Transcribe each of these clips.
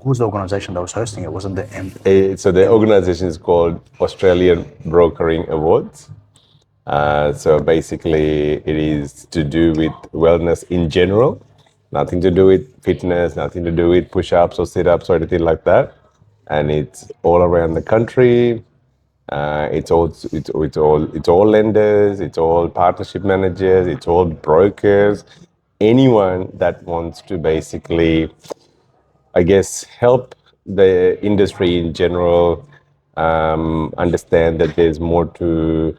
was the organisation that was hosting it? Wasn't the So the organization is called Australian Brokering Awards. So basically, it is to do with wellness in general, nothing to do with fitness, nothing to do with push-ups or sit-ups or anything like that. And it's all around the country. It's all lenders, it's all partnership managers, it's all brokers, anyone that wants to basically, I guess, help the industry in general understand that there's more to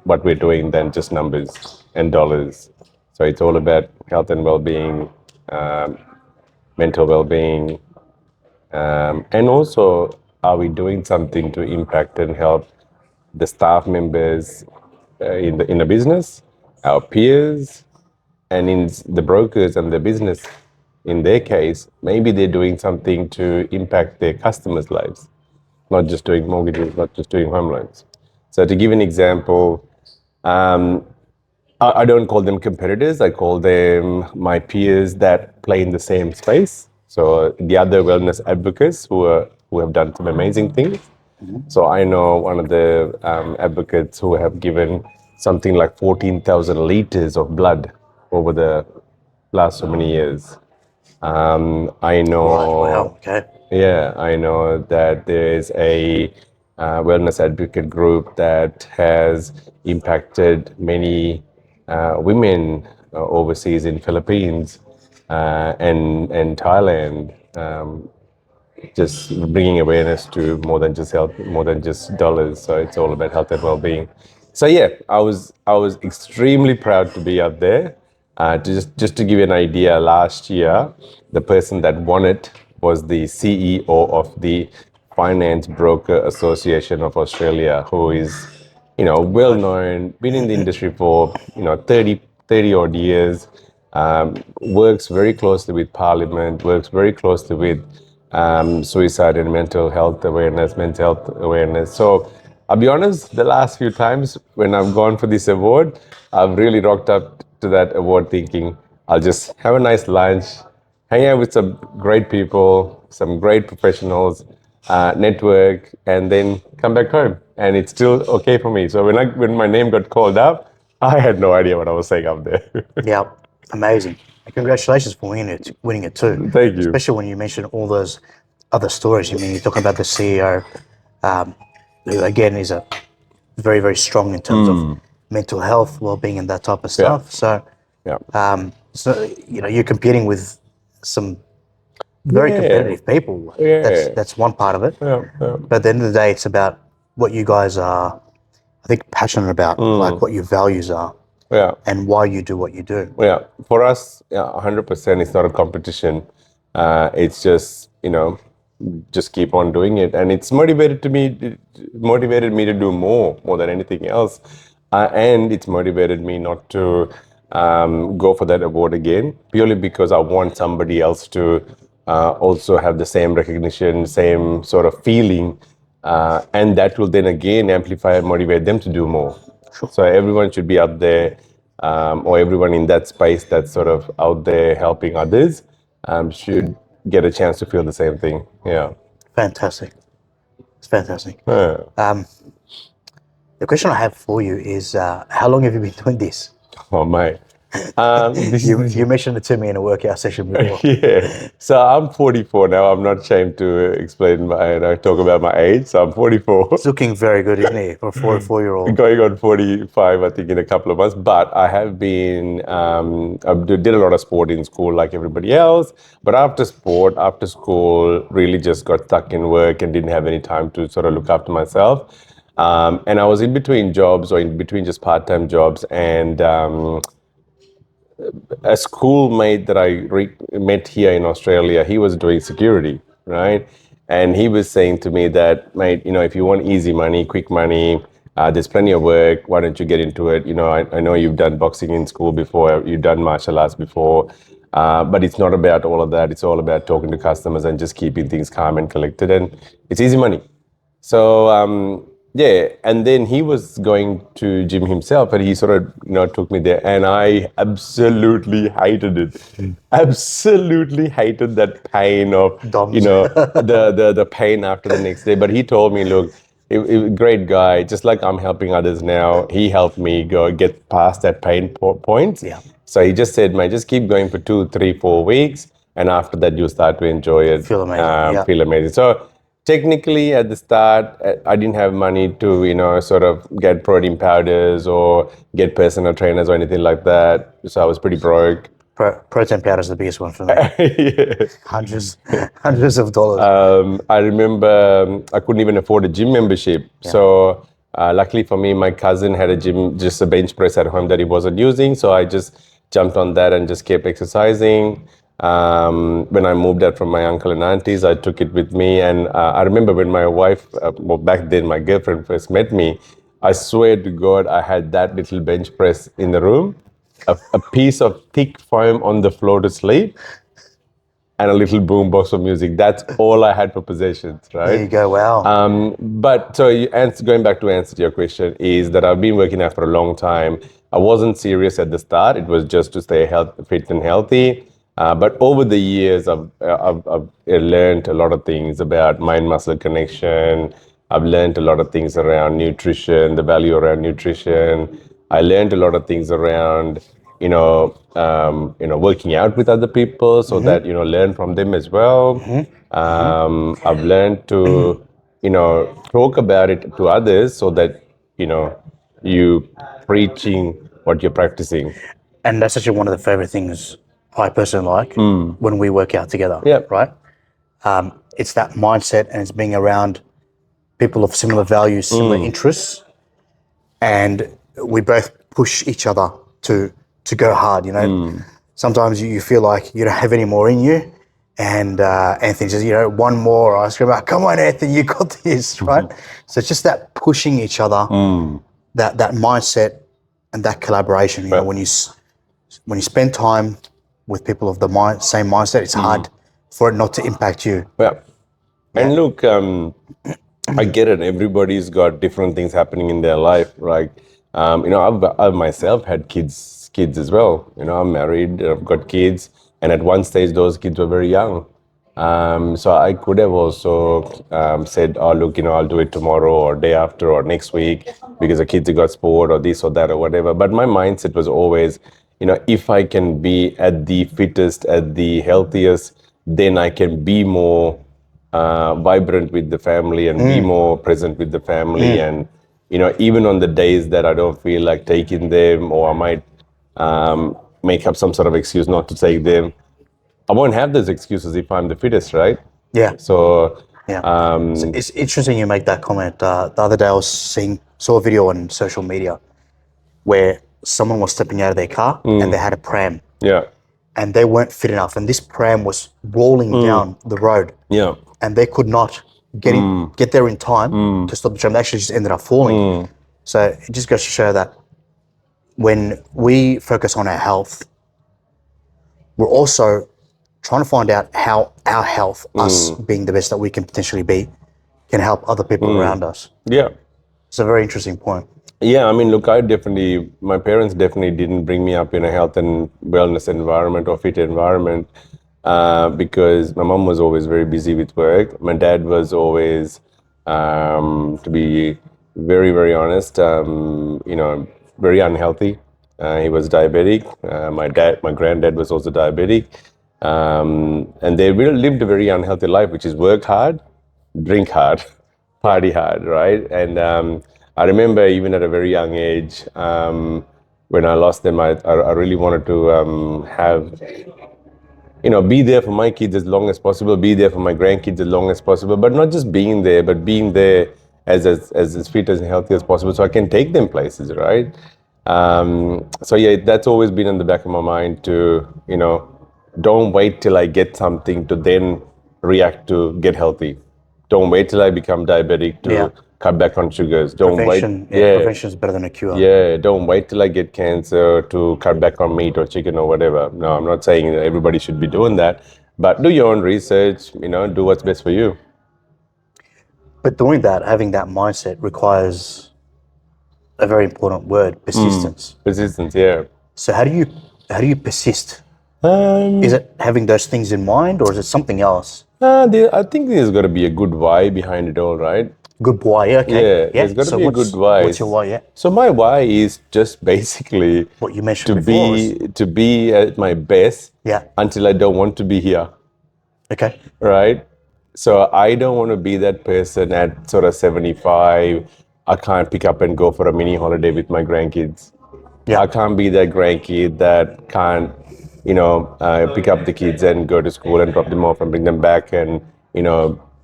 what we're doing than just numbers and dollars. So it's all about health and well-being, mental well-being, and also are we doing something to impact and help the staff members in the business, our peers, and in the brokers and the business. In their case, maybe they're doing something to impact their customers' lives, not just doing mortgages, not just doing home loans. So to give an example, I don't call them competitors. I call them my peers that play in the same space. So the other wellness advocates who have done some amazing things. So I know one of the advocates who have given something like 14,000 liters of blood over the last so many years. I know. Wow. Okay. Yeah, I know that there's a wellness advocate group that has impacted many women overseas in Philippines and Thailand, just bringing awareness to more than just health, more than just dollars. So it's all about health and well-being. So yeah, I was extremely proud to be out there. Just to give you an idea, last year the person that won it was the CEO of the Finance Broker Association of Australia, who is, well known, been in the industry for 30 odd years, works very closely with Parliament, works very closely with suicide and mental health awareness. So I'll be honest, the last few times when I've gone for this award, I've really rocked up to that award thinking I'll just have a nice lunch, hang out with some great people, some great professionals, network, and then come back home. And it's still okay for me. So when my name got called up, I had no idea what I was saying up there. Yeah, amazing. And congratulations for winning it too. Thank you. Especially when you mention all those other stories. I mean, you're talking about the CEO, who again is a very, very strong in terms of mental health, well-being, and that type of stuff. So, you're competing with some very competitive people. That's one part of it. But at the end of the day, it's about what you guys are, I think, passionate about, like what your values are. And why you do what you do. Yeah, for us, 100%. It's not a competition. It's just just keep on doing it, and it's motivated me to do more than anything else, and it's motivated me not to go for that award again, purely because I want somebody else to also have the same recognition, same sort of feeling, and that will then again amplify and motivate them to do more. Sure. So everyone should be out there, or everyone in that space that's sort of out there helping others should get a chance to feel the same thing. Yeah. Fantastic. It's fantastic. The question I have for you is, how long have you been doing this? Oh, mate. You mentioned it to me in a workout session before. Yeah. So I'm 44 now. I'm not ashamed to talk about my age. So I'm 44. It's looking very good, isn't it, for a 44-year-old? Going on 45, I think, in a couple of months. But I have been, I did a lot of sport in school like everybody else. But after school, really just got stuck in work and didn't have any time to sort of look after myself. And I was in between jobs, or in between just part-time jobs. And a schoolmate that I met here in Australia, he was doing security, right? And he was saying to me that, mate, if you want easy money, quick money, there's plenty of work. Why don't you get into it? I know you've done boxing in school before, you've done martial arts before, but it's not about all of that. It's all about talking to customers and just keeping things calm and collected. And it's easy money. So Yeah, and then he was going to gym himself, and he sort of, took me there, and I absolutely hated it. Absolutely hated that pain of, DOMS. the pain after the next day. But he told me, look, great guy, just like I'm helping others now, he helped me go get past that pain point. Yeah. So he just said, man, just keep going for 2, 3, 4 weeks, and after that, you start to enjoy it. Feel amazing. Yeah. Feel amazing. So technically, at the start, I didn't have money to, sort of get protein powders or get personal trainers or anything like that. So I was pretty broke. Protein powder is the biggest one for me. Yeah. Hundreds of dollars. I remember I couldn't even afford a gym membership. Yeah. So luckily for me, my cousin had a gym, just a bench press at home that he wasn't using. So I just jumped on that and just kept exercising. When I moved out from my uncle and aunties, I took it with me. And I remember when my wife, well, back then my girlfriend first met me, I swear to God, I had that little bench press in the room, a piece of thick foam on the floor to sleep, and a little boombox of music. That's all I had for possessions, right? There you go. Wow. But so going back to answer your question is that I've been working out for a long time. I wasn't serious at the start. It was just to stay fit and healthy. But over the years, I've learned a lot of things about mind-muscle connection. I've learned a lot of things around nutrition, the value around nutrition. I learned a lot of things around, working out with other people so that, learn from them as well. I've learned to, talk about it to others so that, you preaching what you're practicing. And that's actually one of the favorite things I personally like when we work out together. Yeah. Right. It's that mindset, and it's being around people of similar values, similar interests, and we both push each other to go hard. Sometimes you feel like you don't have any more in you, and Anthony says, one more. I scream out, "Come on, Anthony, you got this!" Right? So it's just that pushing each other, that mindset, and that collaboration. When you spend time with people of the same mindset, it's hard for it not to impact you. Yeah. And look, I get it. Everybody's got different things happening in their life, right? I've myself had kids as well. I'm married, I've got kids, and at one stage those kids were very young. So I could have also said, "Oh, look, I'll do it tomorrow or day after or next week because the kids have got sport or this or that or whatever." But my mindset was always, if I can be at the fittest, at the healthiest, then I can be more vibrant with the family and be more present with the family. And, even on the days that I don't feel like taking them, or I might make up some sort of excuse not to take them, I won't have those excuses if I'm the fittest, right? Yeah. So, So it's interesting you make that comment. The other day I saw a video on social media where someone was stepping out of their car and they had a pram. Yeah. And they weren't fit enough, and this pram was rolling down the road. Yeah. And they could not get there in time to stop the tram. They actually just ended up falling. So it just goes to show that when we focus on our health, we're also trying to find out how our health, us being the best that we can potentially be, can help other people around us. Yeah. It's a very interesting point. Yeah, I mean, look, my parents definitely didn't bring me up in a health and wellness environment or fit environment because my mom was always very busy with work. My dad was always, to be very, very honest, very unhealthy. He was diabetic. My granddad was also diabetic. And they really lived a very unhealthy life, which is work hard, drink hard, party hard, right? And I remember even at a very young age, when I lost them, I really wanted to have, be there for my kids as long as possible, be there for my grandkids as long as possible, but not just being there, but being there as fit and healthy as possible so I can take them places, right? So yeah, that's always been in the back of my mind to, don't wait till I get something to then react to get healthy. Don't wait till I become diabetic to cut back on sugars. Prevention is better than a cure. Yeah, don't wait till I get cancer to cut back on meat or chicken or whatever. No, I'm not saying that everybody should be doing that, but do your own research, do what's best for you. But doing that, having that mindset requires a very important word, persistence. Persistence, yeah. So how do you persist? Um, Is it having those things in mind, or is it something else? I think there's got to be a good why behind it all, right? Good why, okay. Yeah, there's got to So be a good why. what's your why? Yeah. So my why is just basically What you mentioned before. to be at my best Yeah. until I don't want to be here, Okay. right? So I don't want to be that person at sort of 75. I can't pick up and go for a mini holiday with my grandkids. Yeah. I can't be that grandkid that can't, pick up the kids and go to school and drop them off and bring them back. And,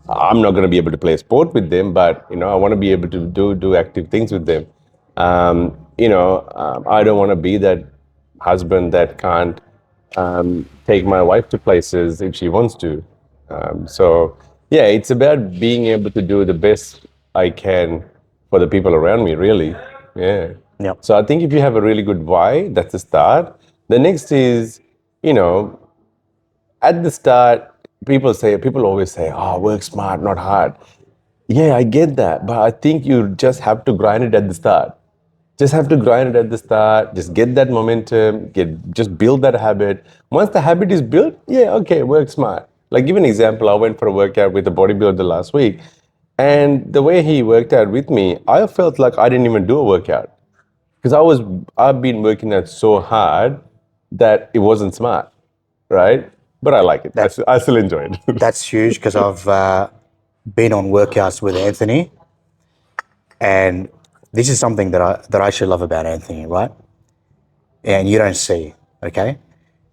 I'm not going to be able to play sport with them, but, I want to be able to do active things with them. I don't want to be that husband that can't take my wife to places if she wants to. Yeah, it's about being able to do the best I can for the people around me, really. Yeah. Yeah. So I think if you have a really good why, that's the start. The next is, you know, at the start, people always say, oh, work smart, not hard. Yeah, I get that. But I think you just have to grind it at the start. Just have to grind it at the start, just get that momentum, just build that habit. Once the habit is built, yeah, okay, work smart. Like, give an example, I went for a workout with a bodybuilder last week, and the way he worked out with me, I felt like I didn't even do a workout. Because I've been working out so hard that it wasn't smart, right? But I like it. I still enjoy it. That's huge because I've been on workouts with Anthony, and this is something that I actually love about Anthony, right? And you don't see, okay?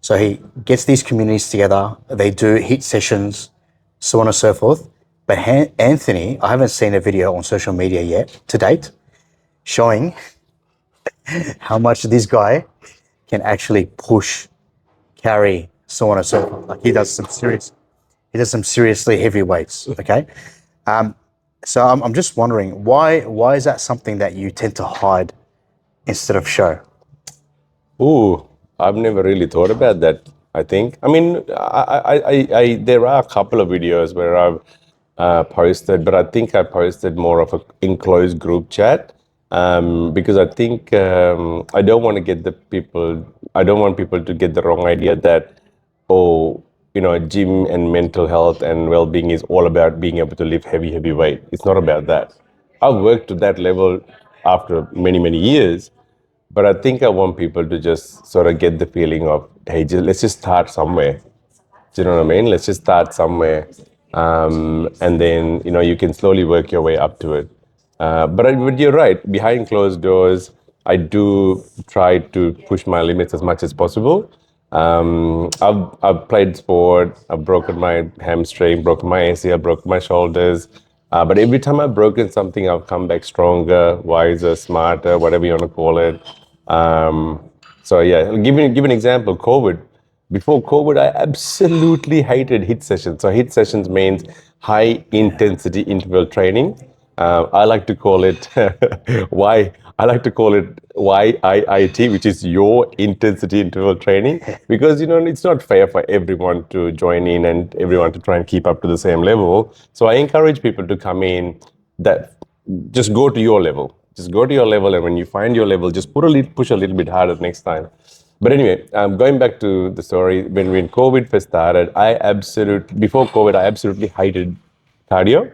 So he gets these communities together. They do HIIT sessions, so on and so forth. But Anthony, I haven't seen a video on social media yet to date showing how much this guy can actually push, carry, so on and so forth. Like he does some seriously heavy weights. Okay, so I'm just wondering why is that something that you tend to hide instead of show? Ooh, I've never really thought about that. I think. I mean, there are a couple of videos where I've posted, but I think I posted more of an enclosed group chat because I think I don't want to get the people. I don't want people to get the wrong idea that gym and mental health and well-being is all about being able to lift heavy weight. It's not about that. I've worked to that level after many years. But I think I want people to just sort of get the feeling of, hey, let's just start somewhere. Do you know what I mean? Let's just start somewhere. And then, you can slowly work your way up to it. But you're right. Behind closed doors, I do try to push my limits as much as possible. I've played sport. I've broken my hamstring, broken my ACL, broken my shoulders. But every time I've broken something, I've come back stronger, wiser, smarter, whatever you want to call it. So yeah, I'll give an example. COVID. Before COVID, I absolutely hated HIIT sessions. So HIIT sessions means high intensity interval training. I like to call it why. I like to call it YIIT, which is your intensity interval training, because it's not fair for everyone to join in and everyone to try and keep up to the same level. So I encourage people to come in that just go to your level. Just go to your level, and when you find your level, just push a little bit harder next time. But anyway, going back to the story, when COVID first started, before COVID, I absolutely hated cardio.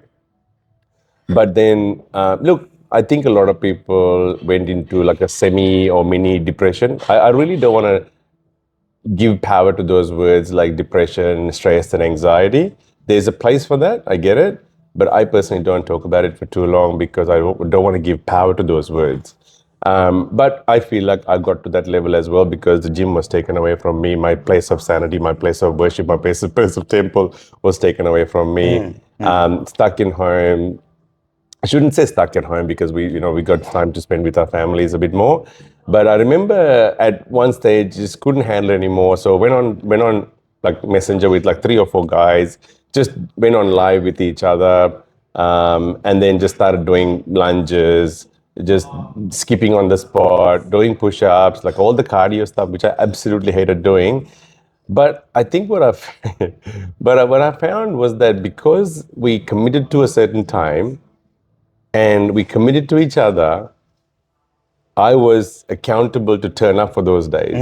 But then, look, I think a lot of people went into like a semi or mini depression. I really don't want to give power to those words like depression, stress, and anxiety. There's a place for that. I get it. But I personally don't talk about it for too long because I don't want to give power to those words. But I feel like I got to that level as well because the gym was taken away from me. My place of sanity, my place of worship, my place of temple was taken away from me. Stuck in home. I shouldn't say stuck at home because we got time to spend with our families a bit more. But I remember at one stage just couldn't handle it anymore. So went on like Messenger with like 3 or 4 guys, just went on live with each other, and then just started doing lunges, just skipping on the spot, doing push-ups, like all the cardio stuff, which I absolutely hated doing. But I think what I found was that because we committed to a certain time, and we committed to each other, I was accountable to turn up for those days.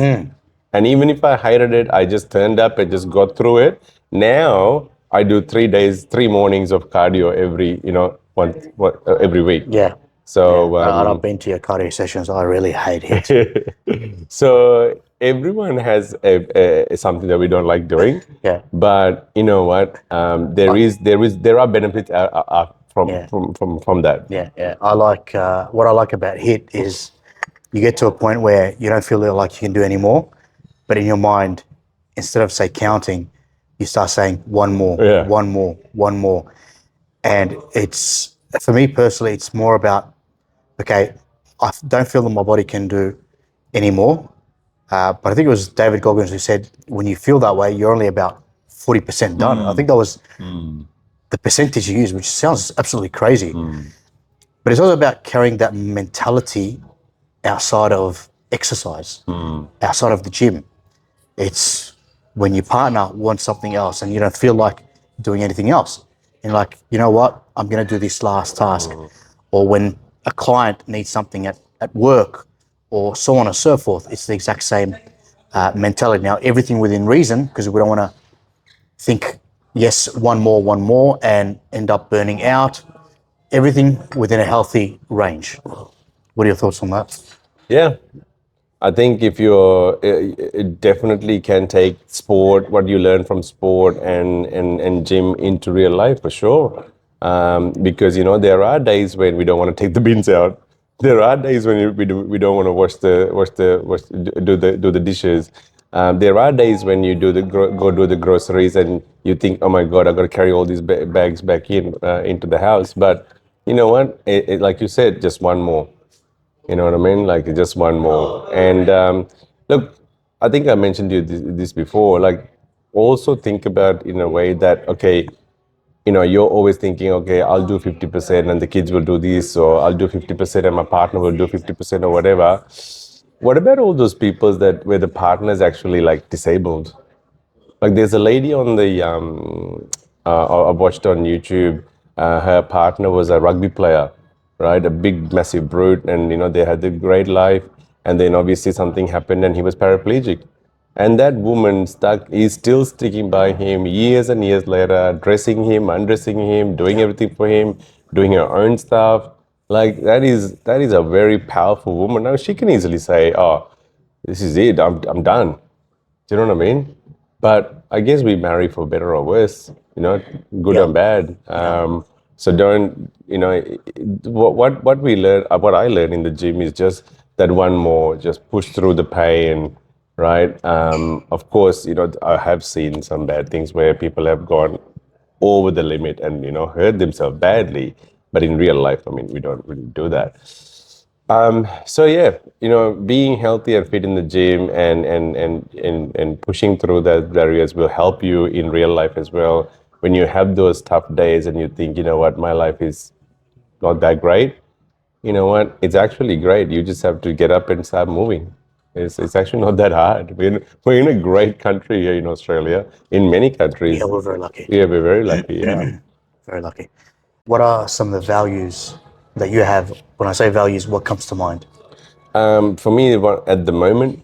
And even if I hated it, I just turned up and just got through it. Now I do 3 days, 3 mornings of cardio every week. Yeah. So I've been to your cardio sessions. I really hate it. so everyone has something that we don't like doing. Yeah. But you know what? There are benefits from that. Yeah. I like what I like about HIT is you get to a point where you don't feel like you can do any more, but in your mind, instead of say counting, you start saying one more, Yeah. one more, one more, and it's for me personally, it's more about okay, I don't feel that my body can do anymore. But I think it was David Goggins who said, when you feel that way, you're only about 40% done. I think that was the percentage you used, which sounds absolutely crazy. But it's also about carrying that mentality outside of exercise, outside of the gym. It's when your partner wants something else and you don't feel like doing anything else. And like, you know what? I'm going to do this last task. Or when a client needs something at work or so on and so forth, it's the exact same mentality. Now, everything within reason, because we don't want to think, yes, one more, and end up burning out. Everything within a healthy range. What are your thoughts on that? Yeah. I think if it definitely can take sport, what you learn from sport and gym into real life for sure. Because there are days when we don't want to take the bins out. There are days when we don't want to do the dishes. There are days when you go do the groceries and you think, oh my God, I got to carry all these bags back into the house. But you know what? Like you said, just one more. You know what I mean? Like just one more. And look, I think I mentioned to you this before. Like, also think about in a way that okay, you're always thinking, okay, I'll do 50% and the kids will do this, or I'll do 50% and my partner will do 50% or whatever. What about all those people where the partner is actually like disabled? Like there's a lady on the I watched on YouTube. Her partner was a rugby player, right? A big, massive brute, and they had a great life. And then obviously something happened, and he was paraplegic. And that woman is still sticking by him years and years later, dressing him, undressing him, doing everything for him, doing her own stuff. Like that is a very powerful woman. Now she can easily say, "Oh, this is it. I'm done." Do you know what I mean? But I guess we marry for better or worse, good Yeah. and bad. So don't, what we learn, what I learned in the gym is just that one more, just push through the pain, right? Of course, I have seen some bad things where people have gone over the limit and, hurt themselves badly. But in real life, I mean, we don't really do that. So yeah, being healthy and fit in the gym and pushing through that barriers will help you in real life as well. When you have those tough days and you think, you know what, my life is not that great, you know what, it's actually great. You just have to get up and start moving. It's actually not that hard. We're in a great country here in Australia. In many countries, Yeah, we're very lucky. yeah, we're very lucky. Yeah. Very lucky. What are some of the values that you have? When I say values, what comes to mind? For me, at the moment,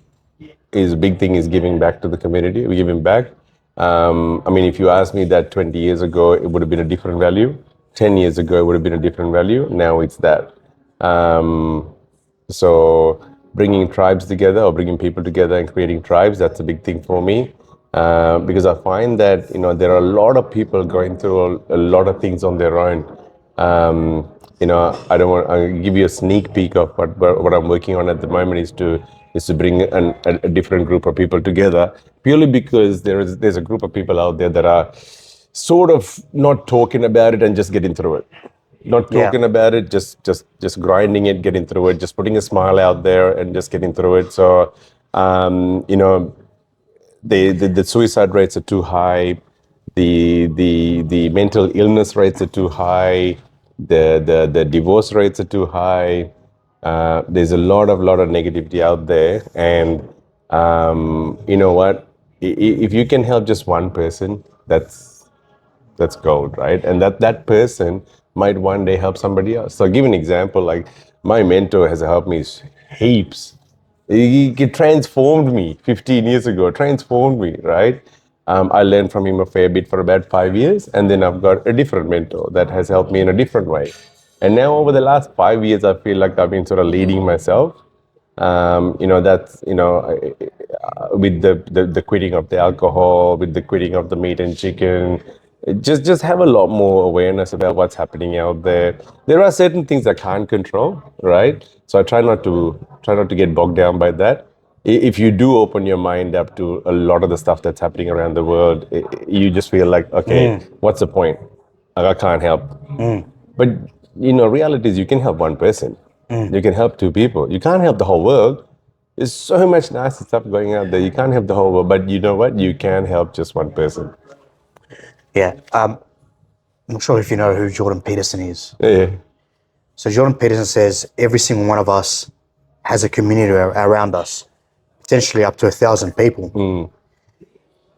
is big thing is giving back to the community. We're giving back. I mean, if you asked me that 20 years ago, it would have been a different value. 10 years ago, it would have been a different value. Now it's that. So bringing tribes together or bringing people together and creating tribes, that's a big thing for me. Because I find that, there are a lot of people going through a lot of things on their own. I don't want I'll give you a sneak peek of what I'm working on at the moment is to bring a different group of people together, purely because there's a group of people out there that are sort of not talking about it and just getting through it. Not talking about it, just grinding it, getting through it, just putting a smile out there and just getting through it. So, the suicide rates are too high, the mental illness rates are too high, the divorce rates are too high. There's a lot of negativity out there, and you know what? If you can help just one person, that's gold, right? And that person might one day help somebody else. So I'll give an example, like my mentor has helped me heaps. He transformed me 15 years ago, transformed me, right? I learned from him a fair bit for about 5 years, and then I've got a different mentor that has helped me in a different way. And now over the last 5 years, I feel like I've been sort of leading myself. That's, with the quitting of the alcohol, with the quitting of the meat and chicken, just have a lot more awareness about what's happening out there. There are certain things I can't control, right? So I try not to get bogged down by that. If you do open your mind up to a lot of the stuff that's happening around the world, you just feel like, okay, what's the point? I can't help. But reality is you can help one person. You can help two people. You can't help the whole world. There's so much nasty stuff going out there. You can't help the whole world. But you know what? You can help just one person. Yeah. I'm not sure if you know who Jordan Peterson is. Yeah. So Jordan Peterson says every single one of us has a community around us, potentially up to 1,000 people.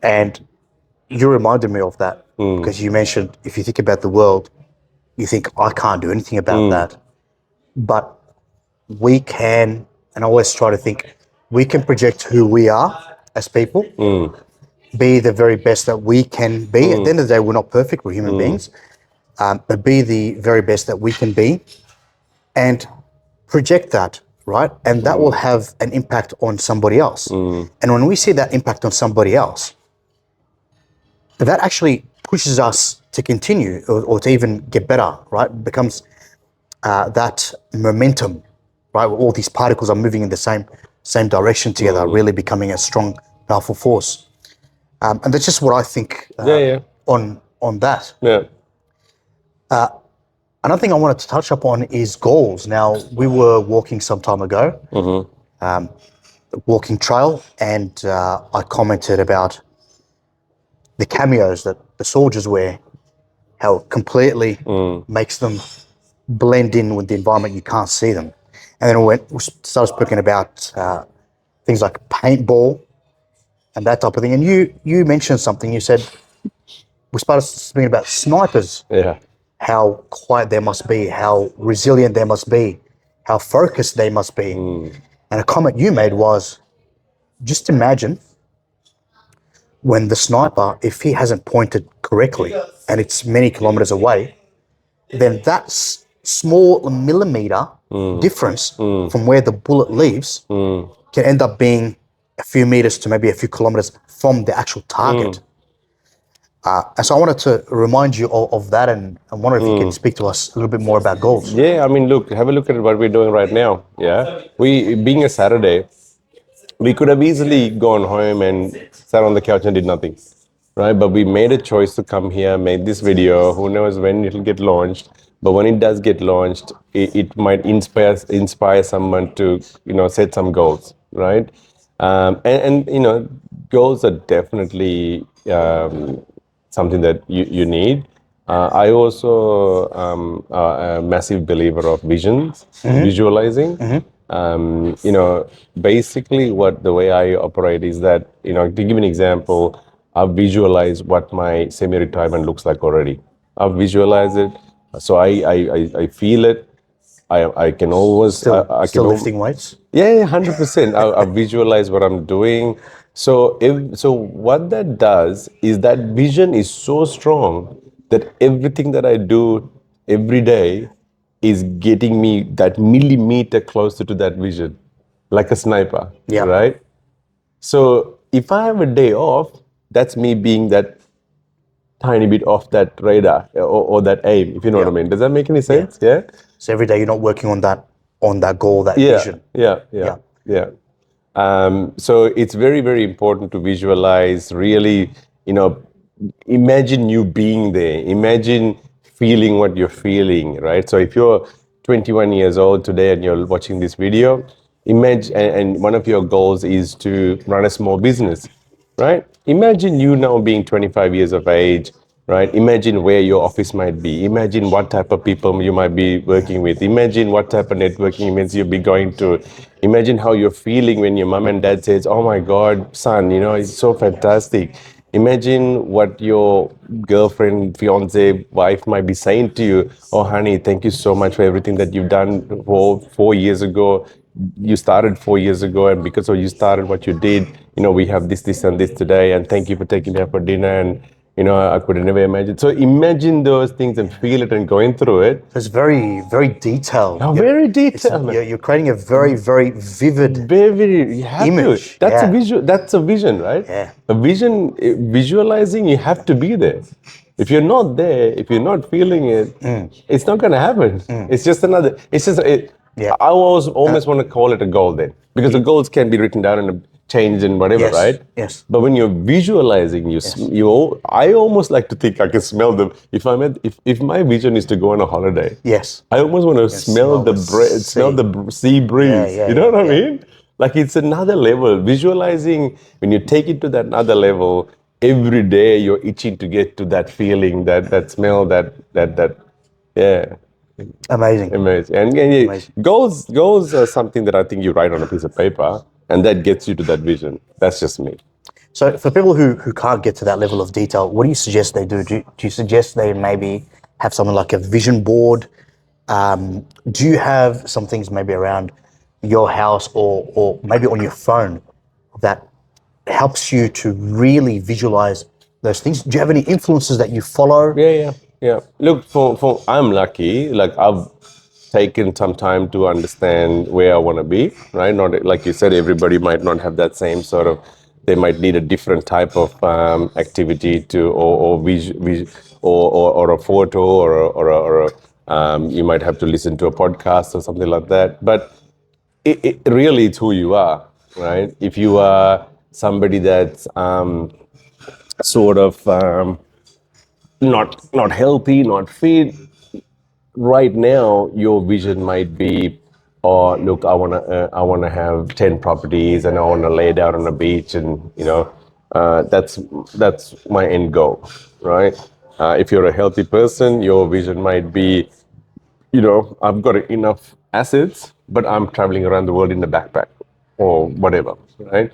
And you reminded me of that because you mentioned if you think about the world, you think, I can't do anything about that. But we can, and I always try to think, we can project who we are as people, be the very best that we can be. At the end of the day, we're not perfect, we're human beings, but be the very best that we can be and project that, right? And that will have an impact on somebody else. And when we see that impact on somebody else, that actually pushes us to continue or to even get better, right? It becomes that momentum, right? Where all these particles are moving in the same direction together, really becoming a strong, powerful force. And that's just what I think on that. Yeah. Another thing I wanted to touch upon is goals. Now, we were walking some time ago, walking trail, and I commented about the cameos that the soldiers wear, how it completely makes them blend in with the environment. You can't see them. And then we started speaking about things like paintball and that type of thing. And you mentioned something. You said we started speaking about snipers. Yeah. How quiet they must be, how resilient they must be, how focused they must be. And a comment you made was, just imagine when the sniper, if he hasn't pointed correctly and it's many kilometers away, then that small millimeter difference from where the bullet leaves can end up being a few meters to maybe a few kilometers from the actual target. And so I wanted to remind you of that, and I wonder if you could speak to us a little bit more about goals. Yeah, I mean, have a look at what we're doing right now. Yeah, being a Saturday, we could have easily gone home and sat on the couch and did nothing, right? But we made a choice to come here, made this video. Who knows when it'll get launched? But when it does get launched, it might inspire someone to set some goals, right? And goals are definitely something that you need. I also a massive believer of visions, visualizing. Basically the way I operate is that, to give an example, I visualize what my semi-retirement looks like already. I visualize it, so I feel it. I can always Still lifting weights? Yeah, 100%. I visualize what I'm doing. So what that does is that vision is so strong that everything that I do every day is getting me that millimeter closer to that vision, like a sniper, right? So if I have a day off, that's me being that tiny bit off that radar or that aim, if you know what I mean. Does that make any sense? Yeah. So every day you're not working on that goal, that vision. Yeah. So it's very, very important to visualize, really, imagine you being there. Imagine feeling what you're feeling, right? So if you're 21 years old today and you're watching this video, imagine, and one of your goals is to run a small business, right? Imagine you now being 25 years of age, right? Imagine where your office might be. Imagine what type of people you might be working with. Imagine what type of networking events you'll be going to. Imagine how you're feeling when your mom and dad says, "Oh my God, son, it's so fantastic." Imagine what your girlfriend, fiance, wife might be saying to you. Oh, honey, thank you so much for everything that you've done for 4 years ago. You started 4 years ago, and because of you started what you did, we have this, and this today. And thank you for taking me out for dinner. And I could have never imagined. So imagine those things and feel it and going through it. It's very, very detailed. Oh, very detailed. You're creating a very, very vivid You have image. to. That's a visual. That's a vision, right? Yeah. A vision, visualizing. You have to be there. If you're not there, if you're not feeling it, it's not going to happen. It's just another. It's just. Yeah. I almost want to call it a goal then, because the goals can be written down and changed and whatever, Yes, right? yes. But when you're visualizing, I almost like to think I can smell them. If my vision is to go on a holiday, Yes. I almost want to smell the sea breeze. Yeah, You know what I yeah. mean? Like it's another level. Visualizing, when you take it to that another level, every day you're itching to get to that feeling, that smell, that yeah. Amazing. Amazing. And Amazing. goals are something that I think you write on a piece of paper, and that gets you to that vision. That's just me. So for people who can't get to that level of detail, what do you suggest they do? Do you suggest they maybe have something like a vision board? Do you have some things maybe around your house or maybe on your phone that helps you to really visualize those things? Do you have any influences that you follow? Yeah. Look, for I'm lucky. Like I've taken some time to understand where I want to be. Right? Not like you said, everybody might not have that same sort of. They might need a different type of activity to or a photo you might have to listen to a podcast or something like that. But it really, it's who you are, right? If you are somebody that's sort of not healthy, not fit, right now your vision might be, oh look, I wanna have 10 properties and I wanna lay down on a beach, and that's my end goal, right? If you're a healthy person, your vision might be, I've got enough assets, but I'm traveling around the world in a backpack or whatever, right?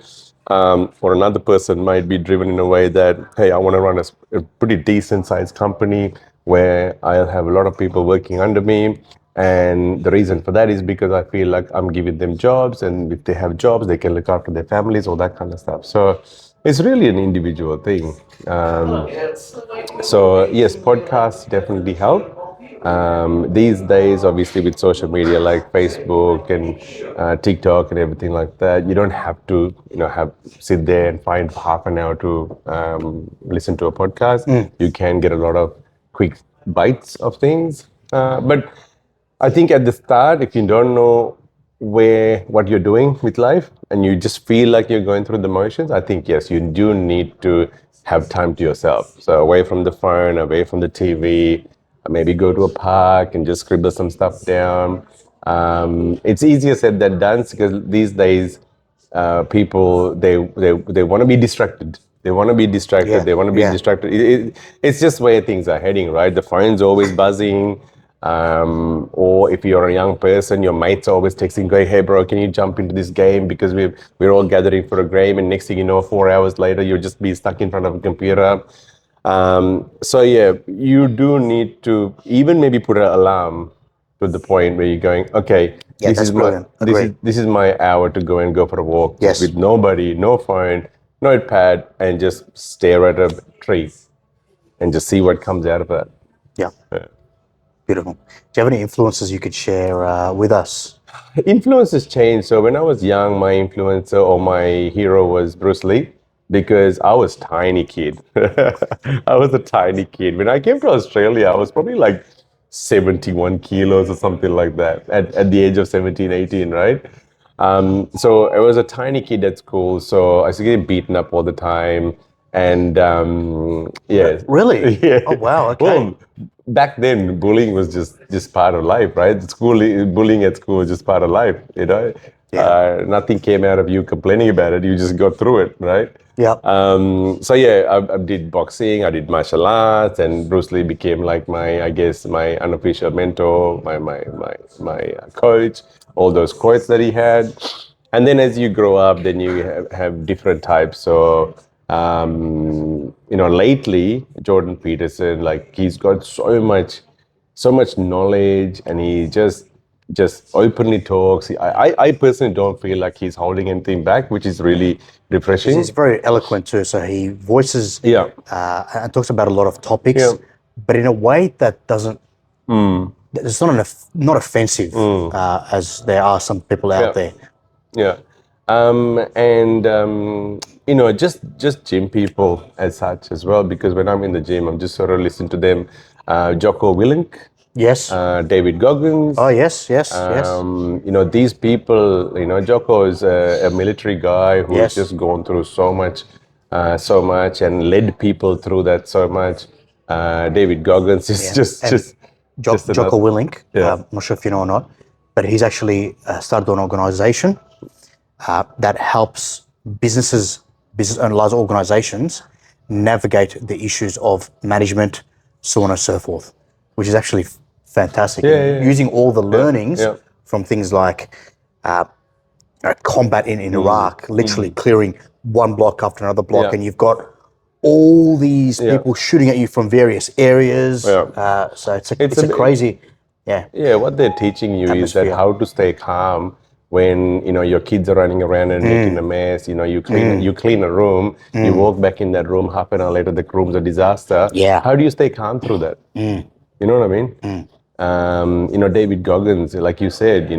Or another person might be driven in a way that, hey, I want to run a pretty decent sized company where I'll have a lot of people working under me. And the reason for that is because I feel like I'm giving them jobs, and if they have jobs, they can look after their families, all that kind of stuff. So it's really an individual thing. So yes, podcasts definitely help. These days, obviously, with social media like Facebook and TikTok and everything like that, you don't have to, have sit there and find half an hour to listen to a podcast. You can get a lot of quick bites of things, but I think at the start, if you don't know what you're doing with life and you just feel like you're going through the motions, I think yes, you do need to have time to yourself. So away from the phone, away from the TV, maybe go to a park and just scribble some stuff down. It's easier said than done, because these days people they want to be distracted. They want to be distracted. Yeah, They want to be yeah. distracted. It's just where things are heading, right? The phone's always buzzing. Or if you're a young person, your mates are always texting, going, "Hey, bro, can you jump into this game? Because we're all gathering for a game." And next thing you know, 4 hours later, you'll just be stuck in front of a computer. So yeah, you do need to even maybe put an alarm to the point where you're going, okay, Yeah, this that's is my brilliant. Agreed. this is my hour to go for a walk, Yes. with nobody, no phone, no pad, and just stare at a tree and just see what comes out of that. Yeah. Beautiful. Do you have any influences you could share with us? Influences change. So when I was young, my influencer or my hero was Bruce Lee, because I was tiny kid. I was a tiny kid. When I came to Australia, I was probably like 71 kilos or something like that at the age of 17, 18, right? So I was a tiny kid at school, so I used to get beaten up all the time. And yeah. Really? Yeah. Oh, wow. Okay. Well, back then, bullying was just part of life, right? Bullying at school was just part of life, Yeah. Nothing came out of you complaining about it. You just got through it, right? Yeah. So yeah, I did boxing, I did martial arts, and Bruce Lee became like my unofficial mentor, my coach. All those quotes that he had, and then as you grow up, then you have different types. So lately Jordan Peterson, like he's got so much knowledge, and he just openly talks. I personally don't feel like he's holding anything back, which is really refreshing. He's very eloquent too, so he voices Yeah. and talks about a lot of topics, Yeah. but in a way that doesn't. It's not offensive as there are some people out there. Yeah. And just gym people as such as well, because when I'm in the gym, I'm just sort of listening to them. Jocko Willink, Yes. David Goggins. Oh yes, yes, yes. These people, Jocko is a military guy who's Yes. just gone through so much and led people through that so much. David Goggins is just Jocko Willink. Yeah. I'm not sure if you know or not, but he's actually started an organization that helps business owned large organizations navigate the issues of management, so on and so forth, which is actually fantastic. Using all the learnings from things like combat in Iraq, literally clearing one block after another block, and you've got all these people shooting at you from various areas. So it's a crazy, what they're teaching you atmosphere. is that how to stay calm when your kids are running around and making a mess. You clean a room, you walk back in that room, half an hour later the room's a disaster. Yeah. How do you stay calm through that? You know what I mean? David Goggins, like you said,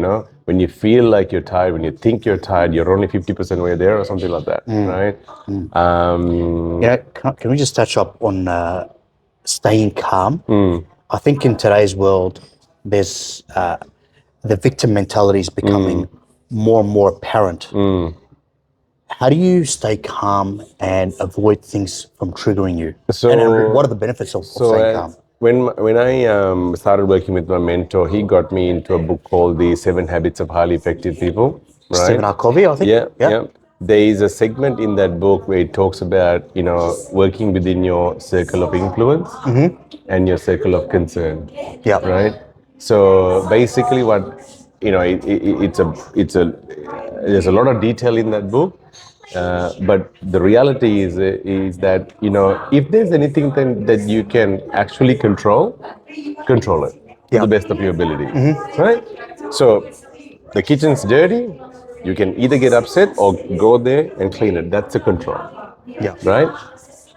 when you feel like you're tired, when you think you're tired, you're only 50% way there or something like that, right? Can we just touch up on staying calm? I think in today's world, there's the victim mentality is becoming more and more apparent. How do you stay calm and avoid things from triggering you? And what are the benefits of staying calm? When I started working with my mentor, he got me into a book called The 7 Habits of Highly Effective People. Right? Stephen R. Covey, I think. Yeah. There is a segment in that book where it talks about, working within your circle of influence and your circle of concern. Yeah. Right. So basically, what there's a lot of detail in that book. But the reality is that if there's anything that you can actually control it to the best of your ability, right? So the kitchen's dirty, you can either get upset or go there and clean it. That's the control, right?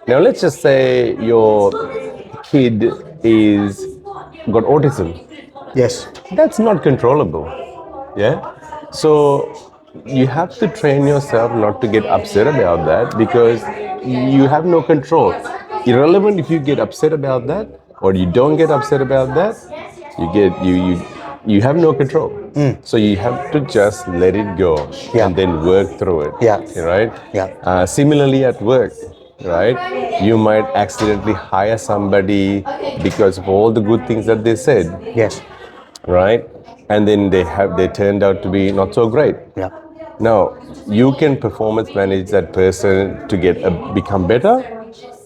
Now let's just say your kid is got autism. Yes. That's not controllable. Yeah. So you have to train yourself not to get upset about that, because you have no control. Irrelevant if you get upset about that or you don't get upset about that, you have no control. So you have to just let it go and then work through it. Right? Similarly at work, right? You might accidentally hire somebody because of all the good things that they said. Yes. Right? And then they turned out to be not so great. Yeah. Now, you can performance manage that person to become better,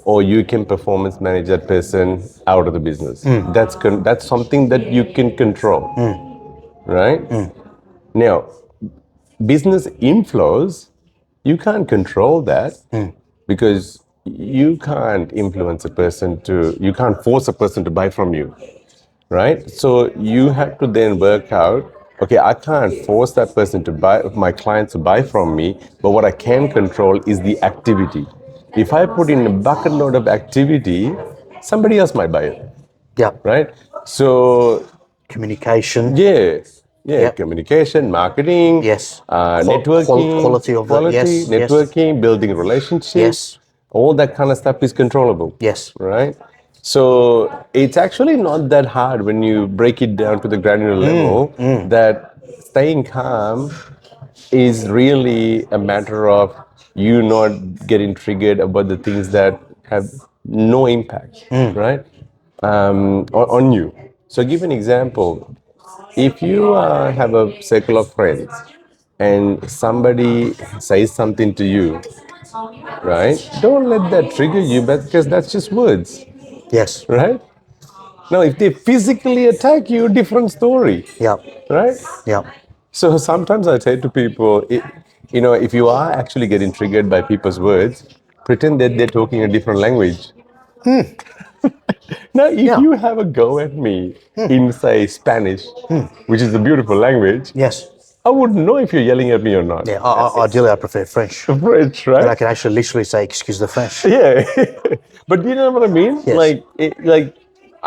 or you can performance manage that person out of the business. That's something that you can control, right? Now, business inflows, you can't control that because you can't you can't force a person to buy from you. Right? So you have to then work out, okay, I can't force that person to buy, my clients to buy from me, but what I can control is the activity. If I put in a bucket load of activity, somebody else might buy it. Yeah. Right? So communication. Communication, marketing, networking, quality, networking, building relationships, all that kind of stuff is controllable. Yes. Right? So it's actually not that hard when you break it down to the granular level, that staying calm is really a matter of you not getting triggered about the things that have no impact, right, on you. So give an example. If you have a circle of friends and somebody says something to you, right, don't let that trigger you, because that's just words. Yes. Right? Now, if they physically attack you, different story. Yeah. Right? Yeah. So sometimes I say to people, if you are actually getting triggered by people's words, pretend that they're talking a different language. Now, if you have a go at me in, say, Spanish, which is a beautiful language, Yes. I wouldn't know if you're yelling at me or not. Yeah. Ideally, I prefer French. French, And I right? can actually literally say, "Excuse the French." Yeah. But you know what I mean? Yes. Like,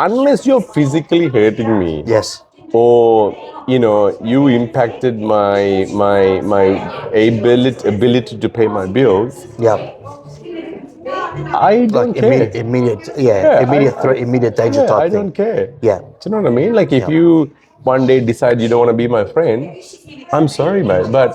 unless you're physically hurting me, Yes. or you impacted my ability to pay my bills, Yeah. I don't Like care. immediate, Yeah, immediate threat, immediate danger type I thing. don't care. Yeah. Do you know what I mean? Like, if Yeah. you one day decide you don't want to be my friend, I'm sorry, mate, but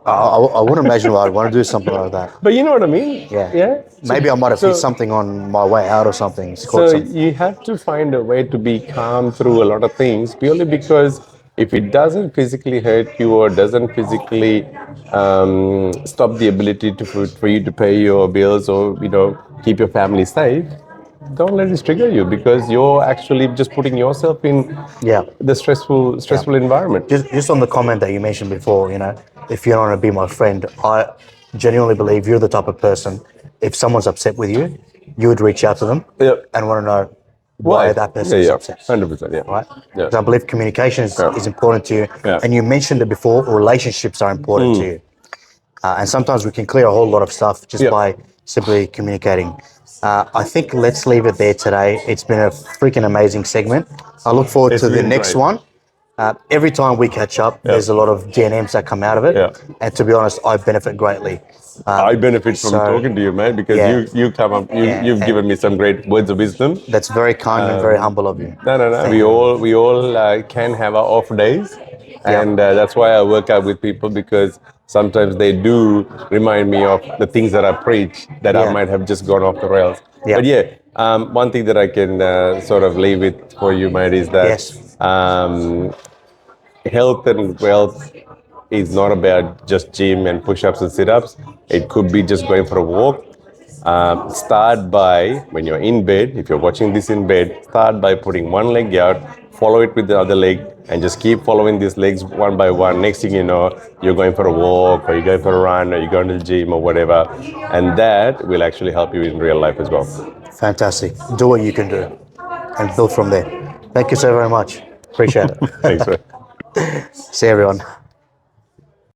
I wouldn't imagine I'd want to do something like that. you know what I mean? Yeah. Yeah. Maybe I might have hit something on my way out or something. It's caught So something. you have to find a way to be calm through a lot of things, purely because if it doesn't physically hurt you or doesn't physically stop the ability for you to pay your bills or keep your family safe, don't let it trigger you, because you're actually just putting yourself in Yeah. the stressful environment. Just on the comment that you mentioned before, if you don't want to be my friend, I genuinely believe you're the type of person, if someone's upset with you, you would reach out to them Yep. and want to know Why? why that person is upset. 100%. Yeah. Right? Yeah. Because I believe communication is important to you. Yeah. And you mentioned it before, relationships are important to you. And sometimes we can clear a whole lot of stuff just by simply communicating. I think let's leave it there today. It's been a freaking amazing segment. I look forward to the been next great. one. Every time we catch up, there's a lot of GNMs that come out of it. Yeah. And to be honest, I benefit greatly. I benefit from talking to you, man, because you come up, you've given me some great words of wisdom. That's very kind and very humble of you. No. Thank We you. all can have our off days, and that's why I work out with people, because sometimes they do remind me of the things that I preach that I might have just gone off the rails. Yeah. But one thing that I can sort of leave it for you, mate, is that Yes. health and wealth is not about just gym and push-ups and sit-ups. It could be just going for a walk. Start by, when you're in bed, if you're watching this in bed, start by putting one leg out, follow it with the other leg, and just keep following these legs one by one. Next thing you know, you're going for a walk, or you're going for a run, or you're going to the gym, or whatever. And that will actually help you in real life as well. Fantastic. Do what you can do and build from there. Thank you so very much. Appreciate it. Thanks, man. See everyone.